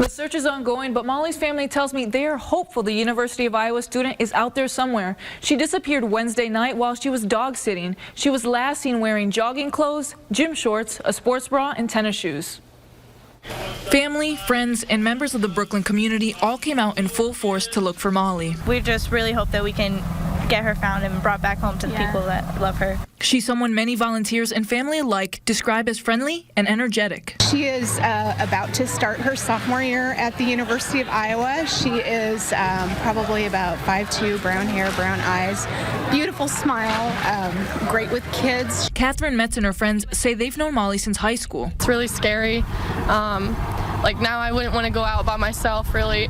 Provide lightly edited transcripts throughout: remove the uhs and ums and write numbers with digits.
The search is ongoing, but Mollie's family tells me they are hopeful the University of Iowa student is out there somewhere. She disappeared Wednesday night while she was dog sitting. She was last seen wearing jogging clothes, gym shorts, a sports bra, and tennis shoes. Family, friends, and members of the Brooklyn community all came out in full force to look for Mollie. We just really hope that we can get her found and brought back home to the people that love her. She's someone many volunteers and family alike describe as friendly and energetic. She is about to start her sophomore year at the University of Iowa. She is probably about 5'2", brown hair, brown eyes, beautiful smile, great with kids. Catherine Metz and her friends say they've known Mollie since high school. It's really scary. Like now I wouldn't want to go out by myself, really.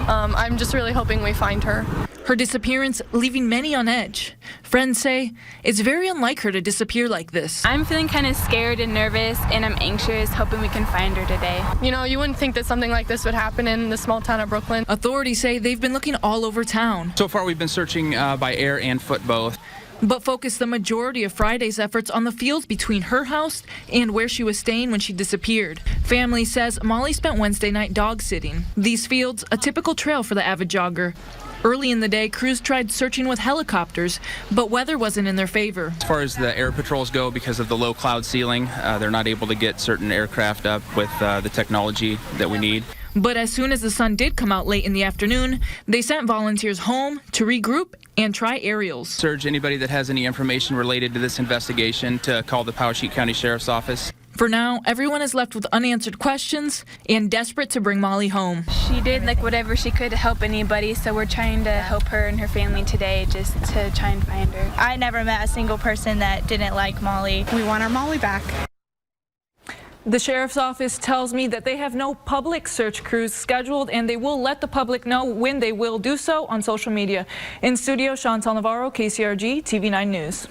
I'm just really hoping we find her. Her disappearance leaving many on edge. Friends say it's very unlike her to disappear like this. I'm feeling kind of scared and nervous, and I'm anxious, hoping we can find her today. You know, you wouldn't think that something like this would happen in the small town of Brooklyn. Authorities say they've been looking all over town. So far we've been searching by air and foot both. But focused the majority of Friday's efforts on the fields between her house and where she was staying when she disappeared. Family says Mollie spent Wednesday night dog sitting. These fields, a typical trail for the avid jogger. Early in the day, crews tried searching with helicopters, but weather wasn't in their favor. As far as the air patrols go, because of the low cloud ceiling, they're not able to get certain aircraft up with the technology that we need. But as soon as the sun did come out late in the afternoon, they sent volunteers home to regroup and try aerials. Urge anybody that has any information related to this investigation to call the Powesheik County Sheriff's Office. For now, everyone is left with unanswered questions and desperate to bring Mollie home. She did like whatever she could to help anybody, so we're trying to help her and her family today just to try and find her. I never met a single person that didn't like Mollie. We want our Mollie back. The sheriff's office tells me that they have no public search crews scheduled, and they will let the public know when they will do so on social media. In studio, Chantal Navarro, KCRG, TV9 News.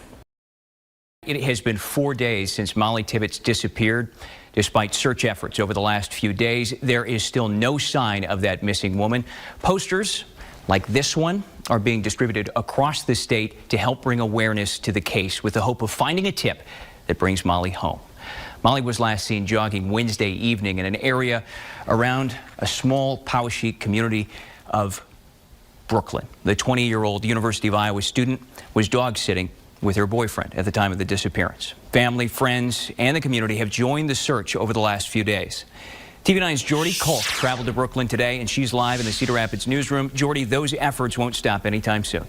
It has been 4 days since Mollie Tibbetts disappeared. Despite search efforts over the last few days, there is still no sign of that missing woman. Posters like this one are being distributed across the state to help bring awareness to the case with the hope of finding a tip that brings Mollie home. Mollie was last seen jogging Wednesday evening in an area around a small Powesheik community of Brooklyn. The 20-year-old University of Iowa student was dog sitting with her boyfriend at the time of the disappearance. Family, friends, and the community have joined the search over the last few days. TV9's Jordy Kolk traveled to Brooklyn today, and she's live in the Cedar Rapids newsroom. Jordy, those efforts won't stop anytime soon.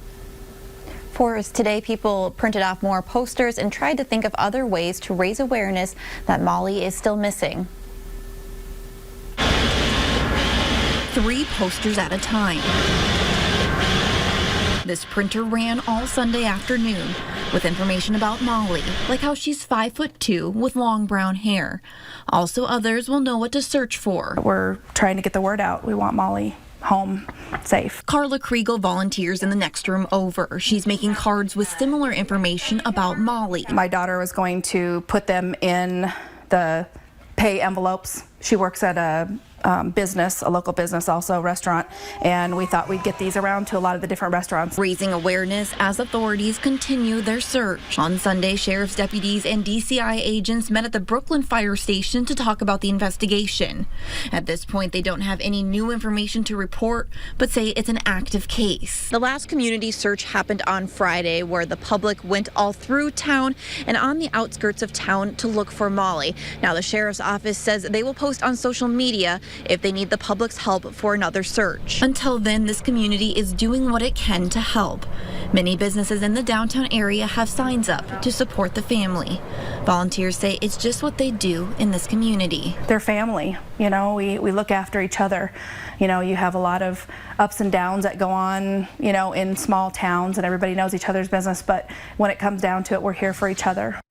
For us today, people printed off more posters and tried to think of other ways to raise awareness that Mollie is still missing. 3 posters at a time. This printer ran all Sunday afternoon with information about Mollie, like how she's 5'2" with long brown hair. Also, others will know what to search for. We're trying to get the word out. We want Mollie home safe. Carla Kriegel volunteers in the next room over. She's making cards with similar information about Mollie. My daughter was going to put them in the pay envelopes. She works at a business, a local business, also a restaurant, and we thought we'd get these around to a lot of the different restaurants. Raising awareness as authorities continue their search. On Sunday, sheriff's deputies and DCI agents met at the Brooklyn Fire Station to talk about the investigation. At this point, they don't have any new information to report, but say it's an active case. The last community search happened on Friday, where the public went all through town and on the outskirts of town to look for Mollie. Now, the sheriff's office says they will post on social media if they need the public's help for another search. Until then, this community is doing what it can to help. Many businesses in the downtown area have signs up to support the family. Volunteers say it's just what they do in this community. They're family, you know, we look after each other. You know, you have a lot of ups and downs that go on, you know, in small towns, and everybody knows each other's business, but when it comes down to it, we're here for each other.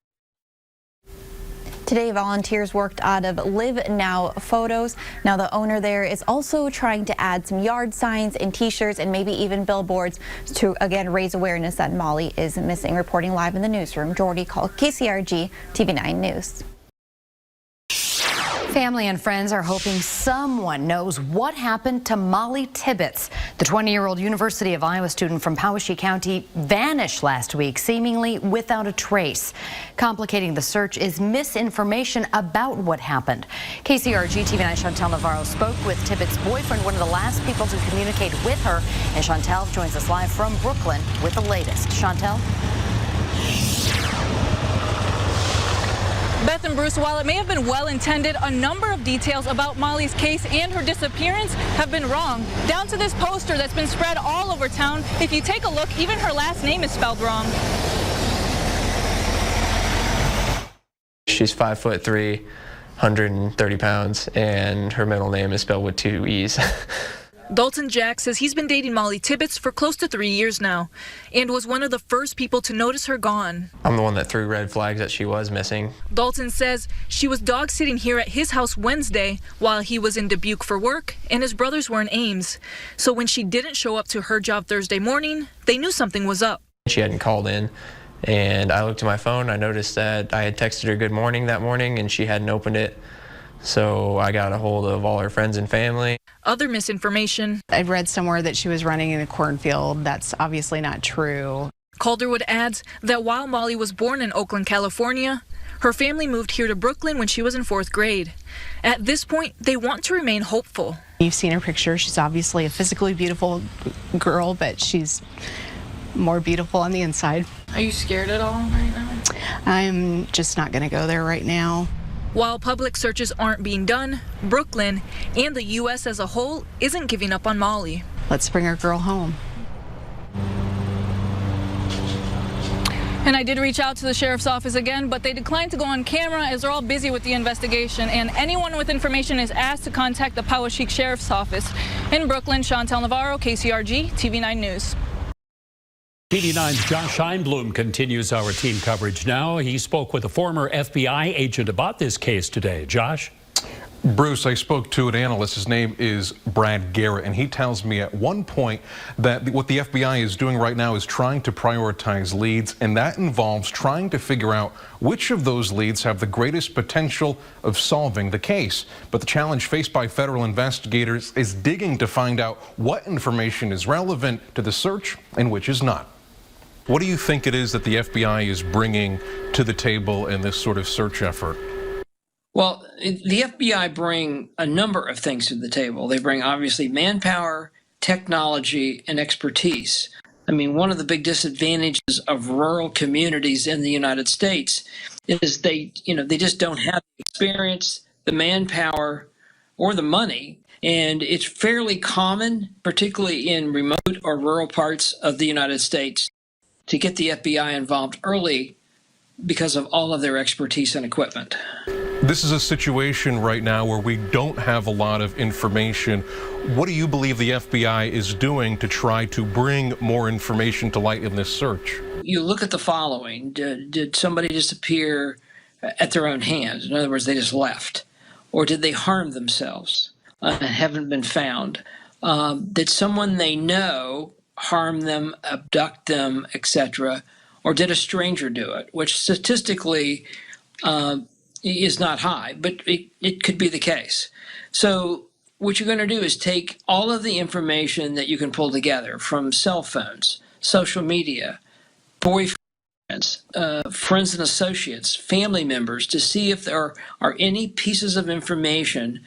Today, volunteers worked out of Live Now photos. Now, the owner there is also trying to add some yard signs and t-shirts and maybe even billboards to, again, raise awareness that Mollie is missing. Reporting live in the newsroom, Jordy Kolk, KCRG, TV9 News. Family and friends are hoping someone knows what happened to Mollie Tibbetts. The 20-year-old University of Iowa student from Poweshiek County vanished last week, seemingly without a trace. Complicating the search is misinformation about what happened. KCRG TV9 Chantel Navarro spoke with Tibbetts' boyfriend, one of the last people to communicate with her. And Chantel joins us live from Brooklyn with the latest. Chantel? Beth and Bruce, while it may have been well-intended, a number of details about Mollie's case and her disappearance have been wrong. Down to this poster that's been spread all over town. If you take a look, even her last name is spelled wrong. She's 5'3", 130 pounds, and her middle name is spelled with 2 E's. Dalton Jack says he's been dating Mollie Tibbetts for close to 3 years now and was one of the first people to notice her gone. I'm the one that threw red flags that she was missing. Dalton says she was dog sitting here at his house Wednesday while he was in Dubuque for work and his brothers were in Ames. So when she didn't show up to her job Thursday morning, they knew something was up. She hadn't called in, and I looked at my phone. I noticed that I had texted her good morning that morning and she hadn't opened it. So I got a hold of all her friends and family. Other misinformation. I read somewhere that she was running in a cornfield. That's obviously not true. Calderwood adds that while Mollie was born in Oakland, California, her family moved here to Brooklyn when she was in 4th grade. At this point, they want to remain hopeful. You've seen her picture. She's obviously a physically beautiful girl, but she's more beautiful on the inside. Are you scared at all right now? I'm just not going to go there right now. While public searches aren't being done, Brooklyn and the U.S. as a whole isn't giving up on Mollie. Let's bring our girl home. And I did reach out to the sheriff's office again, but they declined to go on camera as they're all busy with the investigation. And anyone with information is asked to contact the Poweshiek Sheriff's Office. In Brooklyn, Chantel Navarro, KCRG, TV9 News. TV9's Josh Einblum continues our team coverage now. He spoke with a former FBI agent about this case today. Josh? Bruce, I spoke to an analyst. His name is Brad Garrett, and he tells me at one point that what the FBI is doing right now is trying to prioritize leads, and that involves trying to figure out which of those leads have the greatest potential of solving the case. But the challenge faced by federal investigators is digging to find out what information is relevant to the search and which is not. What do you think it is that the FBI is bringing to the table in this sort of search effort? Well, the FBI bring a number of things to the table. They bring obviously manpower, technology, and expertise. I mean, one of the big disadvantages of rural communities in the United States is they just don't have the experience, the manpower, or the money. And it's fairly common, particularly in remote or rural parts of the United States, to get the FBI involved early because of all of their expertise and equipment. This is a situation right now where we don't have a lot of information. What do you believe the FBI is doing to try to bring more information to light in this search? You look at the following. Did somebody disappear at their own hands? In other words, they just left. Or did they harm themselves and haven't been found? Did someone they know harm them, abduct them, etc., or did a stranger do it, which statistically is not high, but it could be the case. So what you're going to do is take all of the information that you can pull together from cell phones, social media, boyfriends, friends and associates, family members, to see if there are any pieces of information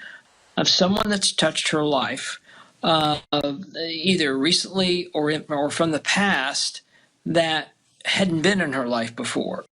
of someone that's touched her life, either recently or from the past, that hadn't been in her life before.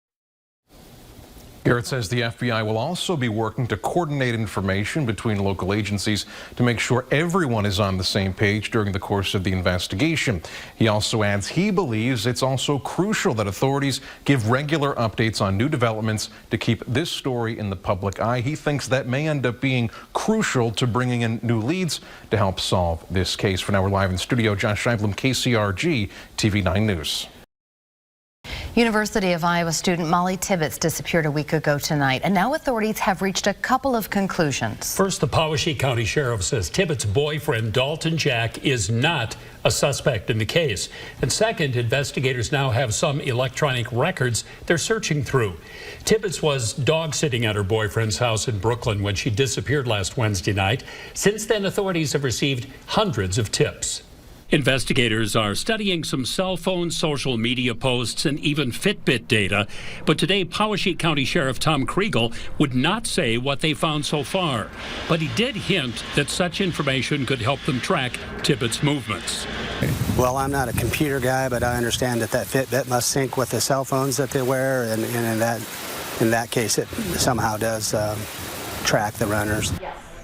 Garrett says the FBI will also be working to coordinate information between local agencies to make sure everyone is on the same page during the course of the investigation. He also adds he believes it's also crucial that authorities give regular updates on new developments to keep this story in the public eye. He thinks that may end up being crucial to bringing in new leads to help solve this case. For now, we're live in studio. Josh Einblum, KCRG, TV9 News. University of Iowa student Mollie Tibbetts disappeared a week ago tonight, and now authorities have reached a couple of conclusions. First, the Poweshiek County Sheriff says Tibbetts' boyfriend, Dalton Jack, is not a suspect in the case. And second, investigators now have some electronic records they're searching through. Tibbetts was dog-sitting at her boyfriend's house in Brooklyn when she disappeared last Wednesday night. Since then, authorities have received hundreds of tips. Investigators are studying some cell phone, social media posts, and even Fitbit data. But today, Poweshiek County Sheriff Tom Kriegel would not say what they found so far. But he did hint that such information could help them track Tibbetts' movements. Well, I'm not a computer guy, but I understand that Fitbit must sync with the cell phones that they wear, and in that case, it somehow does track the runners.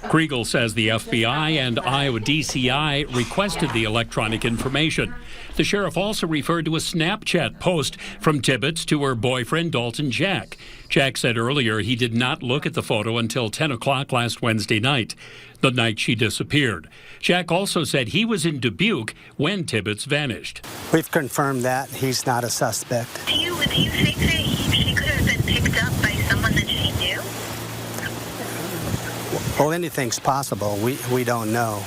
Kriegel says the FBI and Iowa DCI requested the electronic information. The sheriff also referred to a Snapchat post from Tibbetts to her boyfriend, Dalton Jack. Jack said earlier he did not look at the photo until 10 o'clock last Wednesday night, the night she disappeared. Jack also said he was in Dubuque when Tibbetts vanished. We've confirmed that he's not a suspect. Do you think that she could have been picked up by someone that she knew? Well, anything's possible. We don't know.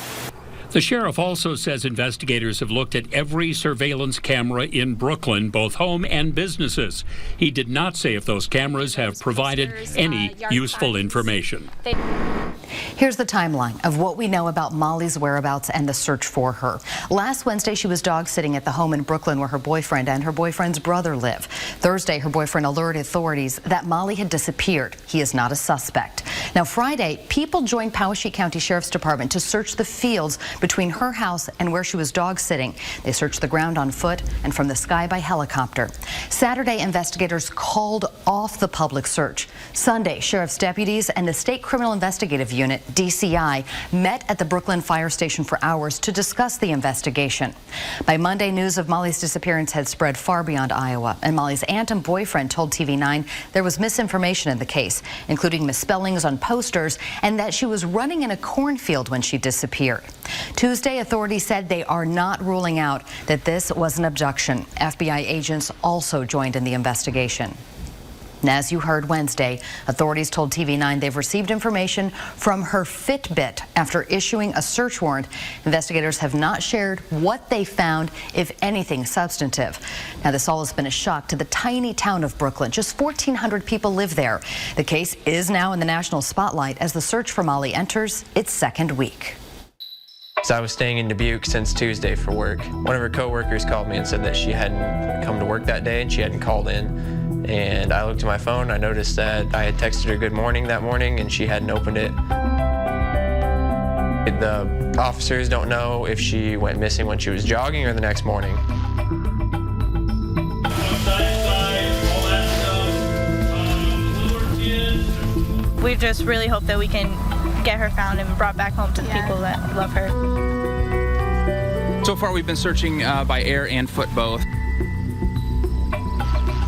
The sheriff also says investigators have looked at every surveillance camera in Brooklyn, both home and businesses. He did not say if those cameras have provided any useful information. Here's the timeline of what we know about Mollie's whereabouts and the search for her. Last Wednesday, she was dog sitting at the home in Brooklyn where her boyfriend and her boyfriend's brother live. Thursday, her boyfriend alerted authorities that Mollie had disappeared. He is not a suspect. Now, Friday, people joined Poweshiek County Sheriff's Department to search the fields between her house and where she was dog sitting. They searched the ground on foot and from the sky by helicopter. Saturday, investigators called off the public search. Sunday, sheriff's deputies and the State Criminal Investigative Unit, DCI, met at the Brooklyn Fire Station for hours to discuss the investigation. By Monday, news of Mollie's disappearance had spread far beyond Iowa, and Mollie's aunt and boyfriend told TV9 there was misinformation in the case, including misspellings on posters and that she was running in a cornfield when she disappeared. Tuesday, authorities said they are not ruling out that this was an abduction. FBI agents also joined in the investigation. And as you heard Wednesday, authorities told TV9 they've received information from her Fitbit after issuing a search warrant. Investigators have not shared what they found, if anything substantive. Now, this all has been a shock to the tiny town of Brooklyn. Just 1,400 people live there. The case is now in the national spotlight as the search for Mollie enters its second week. So I was staying in Dubuque since Tuesday for work. One of her coworkers called me and said that she hadn't come to work that day and she hadn't called in. And I looked at my phone, I noticed that I had texted her good morning that morning and she hadn't opened it. The officers don't know if she went missing when she was jogging or the next morning. We just really hope that we can get her found and brought back home to the people that love her. So far, we've been searching by air and foot both.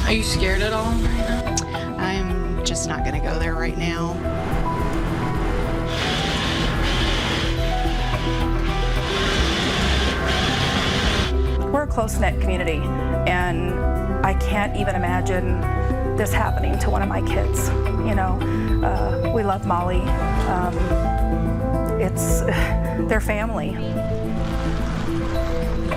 Are you scared at all? I'm just not going to go there right now. We're a close-knit community, and I can't even imagine this happening to one of my kids. You know, we love Mollie. It's their family.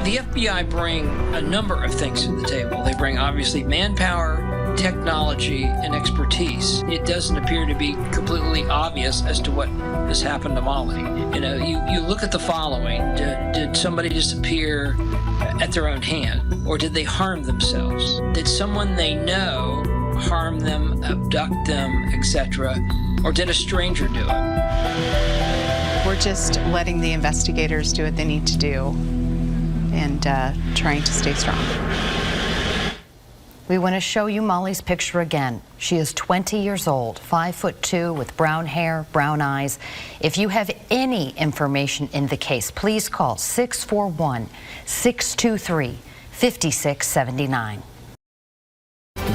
The FBI bring a number of things to the table. They bring obviously manpower, technology, and expertise. It doesn't appear to be completely obvious as to what has happened to Mollie. You know, you look at the following. Did somebody disappear at their own hand? Or did they harm themselves? Did someone they know harm them, abduct them, etc.? Or did a stranger do it? We're just letting the investigators do what they need to do and trying to stay strong. We want to show you Mollie's picture again. She is 20 years old, 5'2", with brown hair, brown eyes. If you have any information in the case, please call 641-623-5679.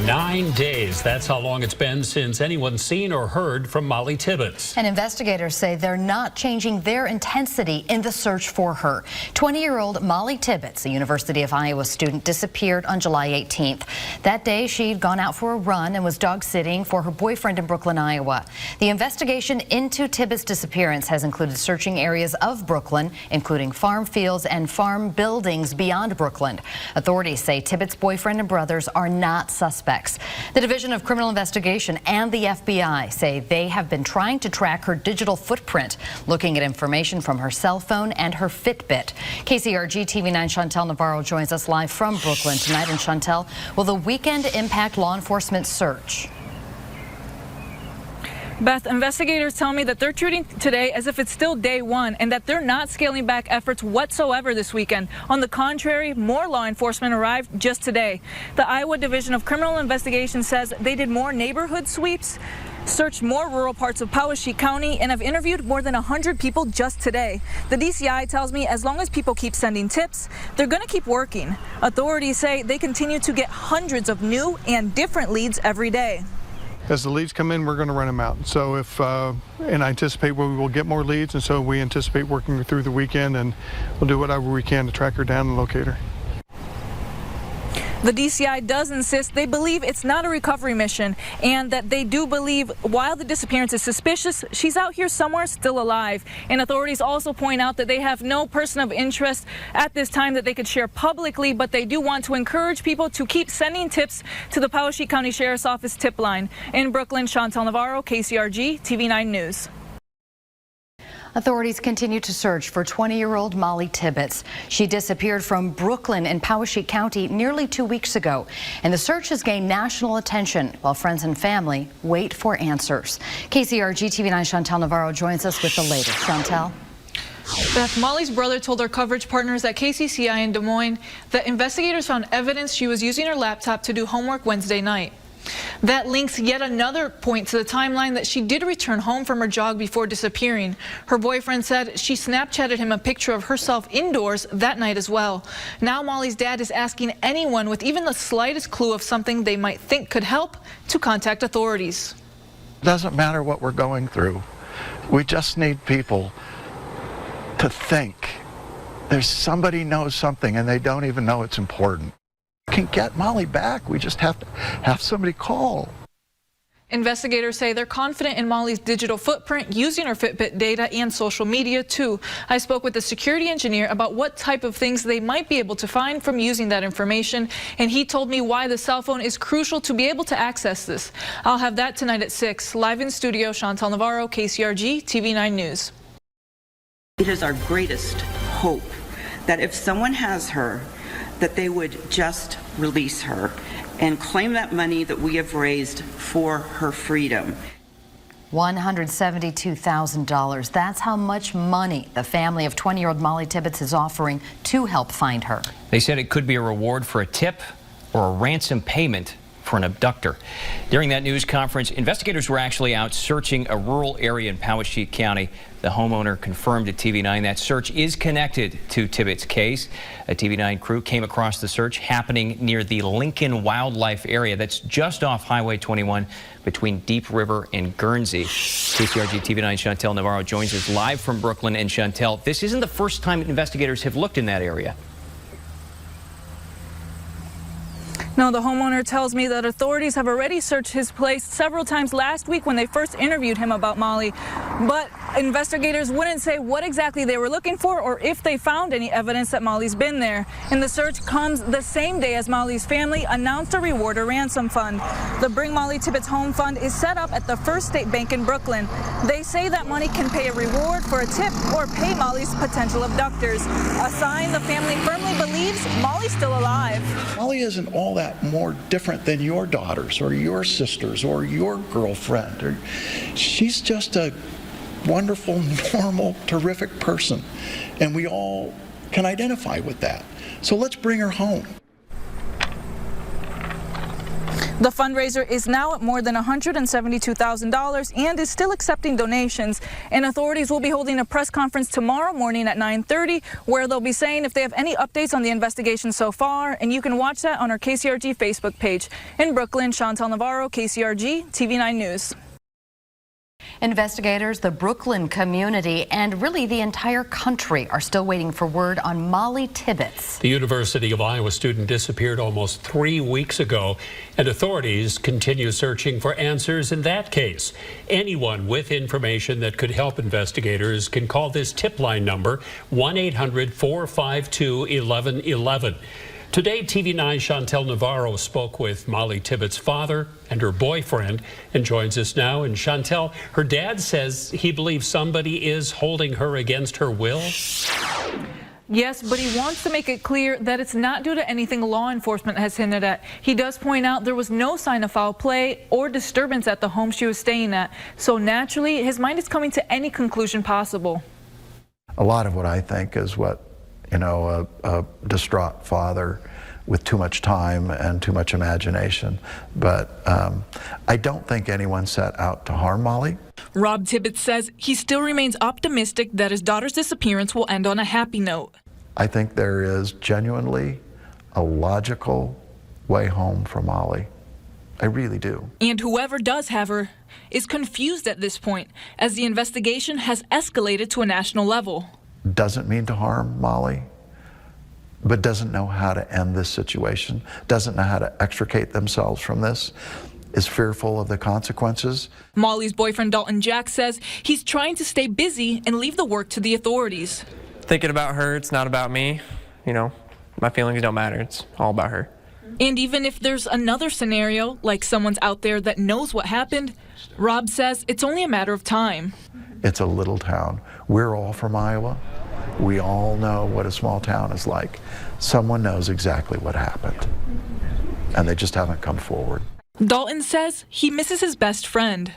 9 days. That's how long it's been since anyone's seen or heard from Mollie Tibbetts. And investigators say they're not changing their intensity in the search for her. 20-year-old Mollie Tibbetts, a University of Iowa student, disappeared on July 18th. That day, she'd gone out for a run and was dog-sitting for her boyfriend in Brooklyn, Iowa. The investigation into Tibbetts' disappearance has included searching areas of Brooklyn, including farm fields and farm buildings beyond Brooklyn. Authorities say Tibbetts' boyfriend and brothers are not suspects. The Division of Criminal Investigation and the FBI say they have been trying to track her digital footprint, looking at information from her cell phone and her Fitbit. KCRG TV9 Chantel Navarro joins us live from Brooklyn tonight. And Chantel, will the weekend impact law enforcement's search? Beth, investigators tell me that they're treating today as if it's still day one and that they're not scaling back efforts whatsoever this weekend. On the contrary, more law enforcement arrived just today. The Iowa Division of Criminal Investigation says they did more neighborhood sweeps, searched more rural parts of Poweshiek County, and have interviewed more than 100 people just today. The DCI tells me as long as people keep sending tips, they're going to keep working. Authorities say they continue to get hundreds of new and different leads every day. As the leads come in, we're going to run them out. So and I anticipate we will get more leads, and so we anticipate working through the weekend, and we'll do whatever we can to track her down and locate her. The DCI does insist they believe it's not a recovery mission and that they do believe while the disappearance is suspicious, she's out here somewhere still alive. And authorities also point out that they have no person of interest at this time that they could share publicly, but they do want to encourage people to keep sending tips to the Poweshiek County Sheriff's Office tip line. In Brooklyn, Chantel Navarro, KCRG, TV9 News. Authorities continue to search for 20-year-old Mollie Tibbetts. She disappeared from Brooklyn in Poweshiek County nearly 2 weeks ago, and the search has gained national attention while friends and family wait for answers. KCRG TV9 Chantel Navarro joins us with the latest. Chantel? Beth, Mollie's brother told our coverage partners at KCCI in Des Moines that investigators found evidence she was using her laptop to do homework Wednesday night. That links yet another point to the timeline that she did return home from her jog before disappearing. Her boyfriend said she Snapchatted him a picture of herself indoors that night as well. Now Mollie's dad is asking anyone with even the slightest clue of something they might think could help to contact authorities. It doesn't matter what we're going through. We just need people to think there's somebody knows something and they don't even know it's important. Can get Mollie back. We just have to have somebody call. Investigators say they're confident in Mollie's digital footprint using her Fitbit data and social media too. I spoke with a security engineer about what type of things they might be able to find from using that information, and he told me why the cell phone is crucial to be able to access this. I'll have that tonight at 6. Live in studio, Chantel Navarro, KCRG, TV9 News. It is our greatest hope that if someone has her, that they would just release her and claim that money that we have raised for her freedom. $172,000. That's how much money the family of 20-year-old Mollie Tibbetts is offering to help find her. They said it could be a reward for a tip or a ransom payment for an abductor. During that news conference, investigators were actually out searching a rural area in Poweshiek County. The homeowner confirmed to TV9 that search is connected to Tibbetts' case. A TV9 crew came across the search happening near the Lincoln Wildlife Area that's just off Highway 21 between Deep River and Guernsey. KCRG TV9 Chantel Navarro joins us live from Brooklyn. And Chantel, this isn't the first time investigators have looked in that area. No, the homeowner tells me that authorities have already searched his place several times last week when they first interviewed him about Mollie. But investigators wouldn't say what exactly they were looking for or if they found any evidence that Mollie's been there. And the search comes the same day as Mollie's family announced a reward or ransom fund. The Bring Mollie Tibbetts Home Fund is set up at the First State Bank in Brooklyn. They say that money can pay a reward for a tip or pay Mollie's potential abductors. A sign the family firmly believes Mollie's still alive. Mollie isn't all that more different than your daughters or your sisters or your girlfriend. She's just a wonderful, normal, terrific person, and we all can identify with that. So let's bring her home. The fundraiser is now at more than $172,000 and is still accepting donations. And authorities will be holding a press conference tomorrow morning at 9:30 where they'll be saying if they have any updates on the investigation so far. And you can watch that on our KCRG Facebook page. In Brooklyn, Chantal Navarro, KCRG, TV9 News. Investigators, the Brooklyn community, and really the entire country are still waiting for word on Mollie Tibbetts. The University of Iowa student disappeared almost 3 weeks ago, and authorities continue searching for answers in that case. Anyone with information that could help investigators can call this tip line number, 1-800-452-1111. Today, TV9's Chantal Navarro spoke with Mollie Tibbetts' father and her boyfriend and joins us now. And Chantal, her dad says he believes somebody is holding her against her will. Yes, but he wants to make it clear that it's not due to anything law enforcement has hinted at. He does point out there was no sign of foul play or disturbance at the home she was staying at. So naturally, his mind is coming to any conclusion possible. A lot of what I think is what, a distraught father with too much time and too much imagination. But I don't think anyone set out to harm Mollie. Rob Tibbetts says he still remains optimistic that his daughter's disappearance will end on a happy note. I think there is genuinely a logical way home for Mollie. I really do. And whoever does have her is confused at this point as the investigation has escalated to a national level. Doesn't mean to harm Mollie, but doesn't know how to end this situation, doesn't know how to extricate themselves from this, is fearful of the consequences. Mollie's boyfriend Dalton Jack says he's trying to stay busy and leave the work to the authorities. Thinking about her, it's not about me. My feelings don't matter. It's all about her. And even if there's another scenario, like someone's out there that knows what happened, Rob says it's only a matter of time. It's a little town. We're all from Iowa. We all know what a small town is like. Someone knows exactly what happened, and they just haven't come forward. Dalton says he misses his best friend.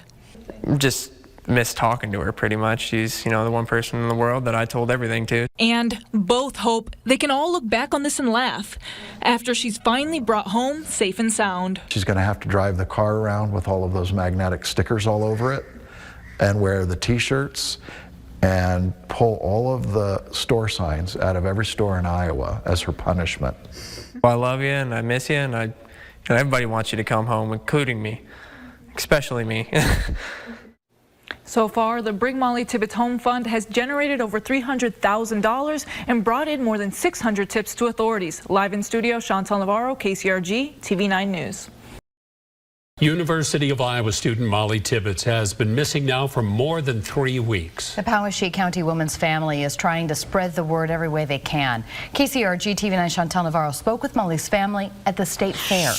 Just miss talking to her pretty much. She's, the one person in the world that I told everything to. And both hope they can all look back on this and laugh after she's finally brought home safe and sound. She's going to have to drive the car around with all of those magnetic stickers all over it and wear the t-shirts and pull all of the store signs out of every store in Iowa as her punishment. Well, I love you and I miss you, and everybody wants you to come home, including me, especially me. So far, the Bring Mollie Tibbetts Home Fund has generated over $300,000 and brought in more than 600 tips to authorities. Live in studio, Chantal Navarro, KCRG, TV9 News. University of Iowa student Mollie Tibbetts has been missing now for more than 3 weeks. The Powashik County woman's family is trying to spread the word every way they can. KCRG TV9 Chantal Navarro spoke with Mollie's family at the state fair.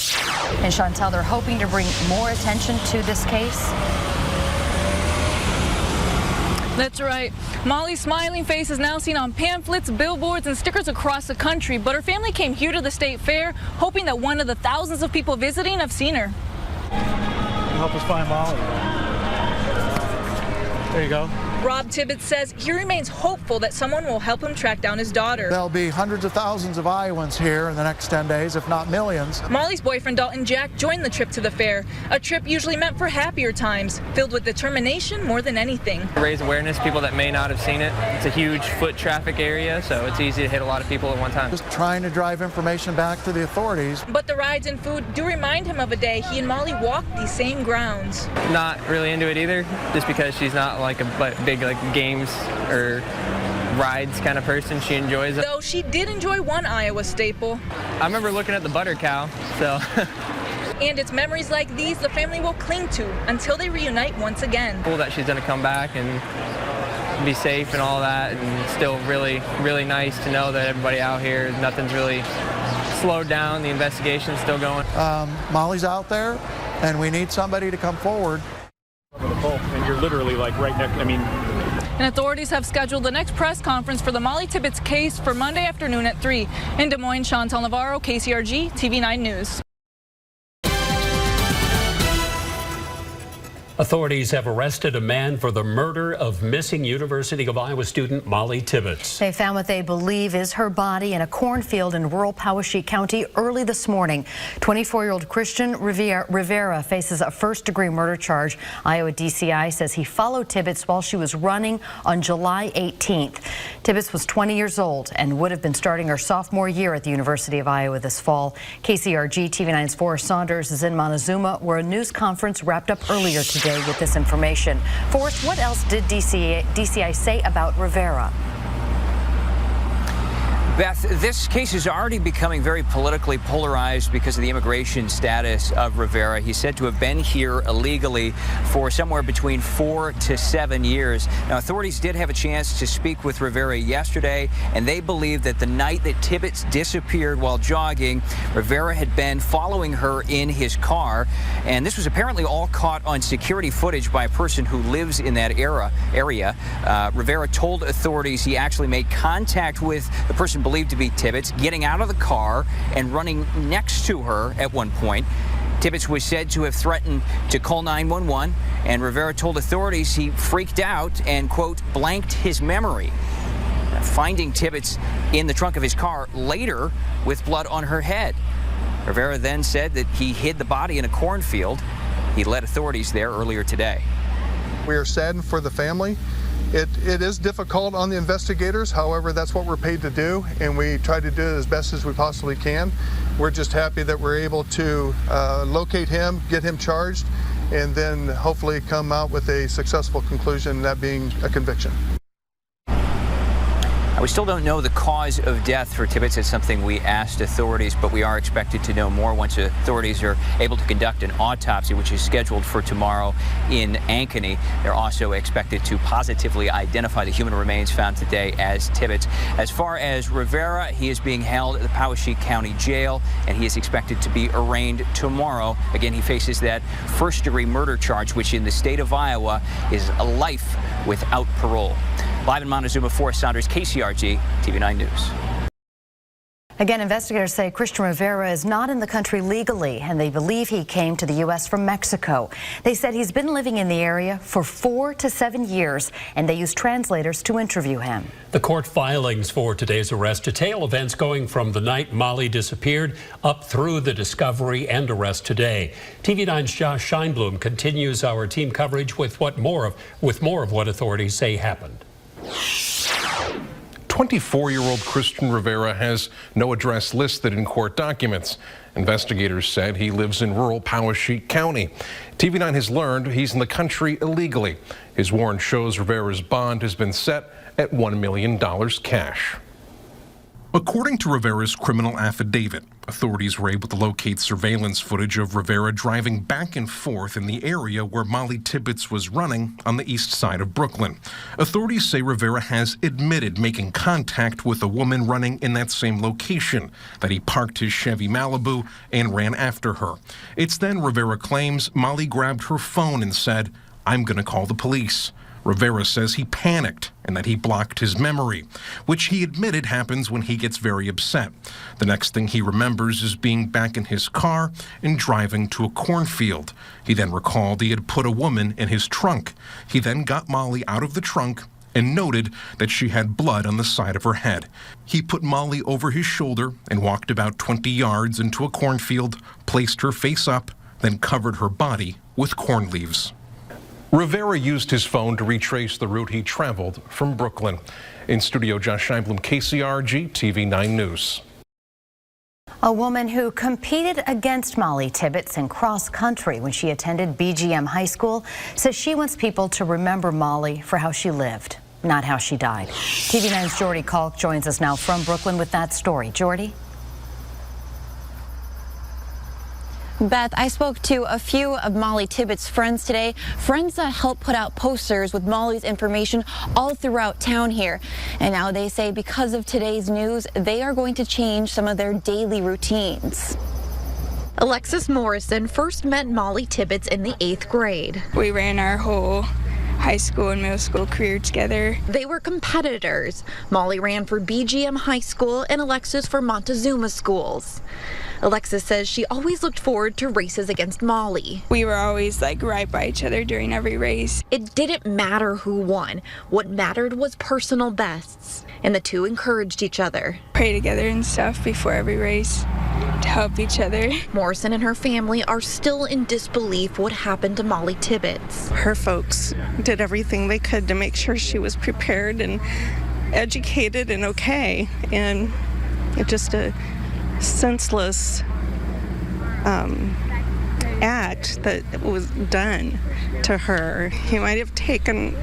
And Chantal, they're hoping to bring more attention to this case. That's right. Mollie's smiling face is now seen on pamphlets, billboards, and stickers across the country. But her family came here to the state fair, hoping that one of the thousands of people visiting have seen her. Help us find Mollie. There you go. Rob Tibbetts says he remains hopeful that someone will help him track down his daughter. There'll be hundreds of thousands of Iowans here in the next 10 days, if not millions. Mollie's boyfriend Dalton Jack joined the trip to the fair, a trip usually meant for happier times, filled with determination more than anything. Raise awareness, people that may not have seen it. It's a huge foot traffic area, so it's easy to hit a lot of people at one time. Just trying to drive information back to the authorities. But the rides and food do remind him of a day he and Mollie walked these same grounds. Not really into it either, just because she's not like a big games or rides kind of person. She enjoys it. Though she did enjoy one Iowa staple. I remember looking at the butter cow, so. And it's memories like these the family will cling to until they reunite once again. Cool that she's going to come back and be safe and all that, and still really, really nice to know that everybody out here, nothing's really slowed down. The investigation's still going. Mollie's out there, and we need somebody to come forward. And you're literally like right next, And authorities have scheduled the next press conference for the Mollie Tibbetts case for Monday afternoon at 3. In Des Moines, Chantal Navarro, KCRG, TV9 News. Authorities have arrested a man for the murder of missing University of Iowa student Mollie Tibbetts. They found what they believe is her body in a cornfield in rural Poweshiek County early this morning. 24-year-old Christian Rivera faces a first-degree murder charge. Iowa DCI says he followed Tibbetts while she was running on July 18th. Tibbetts was 20 years old and would have been starting her sophomore year at the University of Iowa this fall. KCRG TV9's Forrest Saunders is in Montezuma, where a news conference wrapped up earlier today with this information. Forrest, what else did DCI say about Rivera? Beth, this case is already becoming very politically polarized because of the immigration status of Rivera. He's said to have been here illegally for somewhere between 4 to 7 years. Now, authorities did have a chance to speak with Rivera yesterday, and they believe that the night that Tibbetts disappeared while jogging, Rivera had been following her in his car, and this was apparently all caught on security footage by a person who lives in that area. Rivera told authorities he actually made contact with the person believed to be Tibbetts, getting out of the car and running next to her at one point. Tibbetts was said to have threatened to call 911, and Rivera told authorities he freaked out and, quote, blanked his memory. Finding Tibbetts in the trunk of his car later with blood on her head. Rivera then said that he hid the body in a cornfield. He led authorities there earlier today. We are saddened for the family. It is difficult on the investigators. However, that's what we're paid to do, and we try to do it as best as we possibly can. We're just happy that we're able to locate him, get him charged, and then hopefully come out with a successful conclusion, that being a conviction. We still don't know the cause of death for Tibbetts. It's something we asked authorities, but we are expected to know more once authorities are able to conduct an autopsy, which is scheduled for tomorrow in Ankeny. They're also expected to positively identify the human remains found today as Tibbetts. As far as Rivera, he is being held at the Poweshiek County Jail, and he is expected to be arraigned tomorrow. Again, he faces that first-degree murder charge, which in the state of Iowa is a life without parole. Live in Montezuma, Forrest Saunders, KCRG, TV9 News. Again, investigators say Christian Rivera is not in the country legally, and they believe he came to the U.S. from Mexico. They said he's been living in the area for 4 to 7 years, and they used translators to interview him. The court filings for today's arrest detail events going from the night Mollie disappeared up through the discovery and arrest today. TV9's Josh Scheinblum continues our team coverage with more of what authorities say happened. 24-year-old Christian Rivera has no address listed in court documents. Investigators said he lives in rural Poweshiek County. TV9 has learned he's in the country illegally. His warrant shows Rivera's bond has been set at $1 million cash. According to Rivera's criminal affidavit, authorities were able to locate surveillance footage of Rivera driving back and forth in the area where Mollie Tibbetts was running on the east side of Brooklyn. Authorities say Rivera has admitted making contact with a woman running in that same location, that he parked his Chevy Malibu and ran after her. It's then Rivera claims Mollie grabbed her phone and said, "I'm going to call the police." Rivera says he panicked and that he blocked his memory, which he admitted happens when he gets very upset. The next thing he remembers is being back in his car and driving to a cornfield. He then recalled he had put a woman in his trunk. He then got Mollie out of the trunk and noted that she had blood on the side of her head. He put Mollie over his shoulder and walked about 20 yards into a cornfield, placed her face up, then covered her body with corn leaves. Rivera used his phone to retrace the route he traveled from Brooklyn. In studio, Josh Scheinblum, KCRG, TV9 News. A woman who competed against Mollie Tibbetts in cross country when she attended BGM High School says she wants people to remember Mollie for how she lived, not how she died. TV9's Jordy Kalk joins us now from Brooklyn with that story. Jordy? Beth, I spoke to a few of Mollie Tibbetts' friends today, friends that helped put out posters with Mollie's information all throughout town here. And now they say because of today's news, they are going to change some of their daily routines. Alexis Morrison first met Mollie Tibbetts in the 8th grade. We ran our whole high school and middle school career together. They were competitors. Mollie ran for BGM High School and Alexis for Montezuma schools. Alexis says she always looked forward to races against Mollie. We were always like right by each other during every race. It didn't matter who won. What mattered was personal bests, and the two encouraged each other. Pray together and stuff before every race to help each other. Morrison and her family are still in disbelief what happened to Mollie Tibbetts. Her folks did everything they could to make sure she was prepared and educated and okay, and it's just a senseless act that was done to her. He might have taken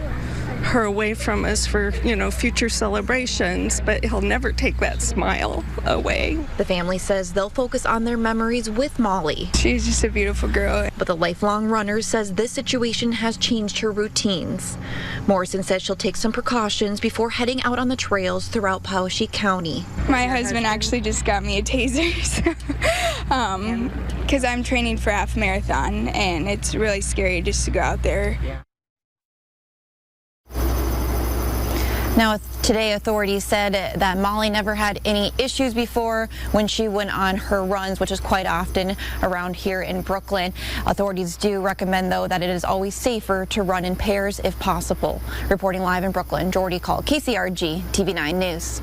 her away from us for, future celebrations, but he'll never take that smile away. The family says they'll focus on their memories with Mollie. She's just a beautiful girl. But the lifelong runner says this situation has changed her routines. Morrison says she'll take some precautions before heading out on the trails throughout Poweshiek County. My husband actually just got me a taser because I'm training for half marathon, and it's really scary just to go out there. Now, today authorities said that Mollie never had any issues before when she went on her runs, which is quite often around here in Brooklyn. Authorities do recommend, though, that it is always safer to run in pairs if possible. Reporting live in Brooklyn, Jordy Call, KCRG, TV9 News.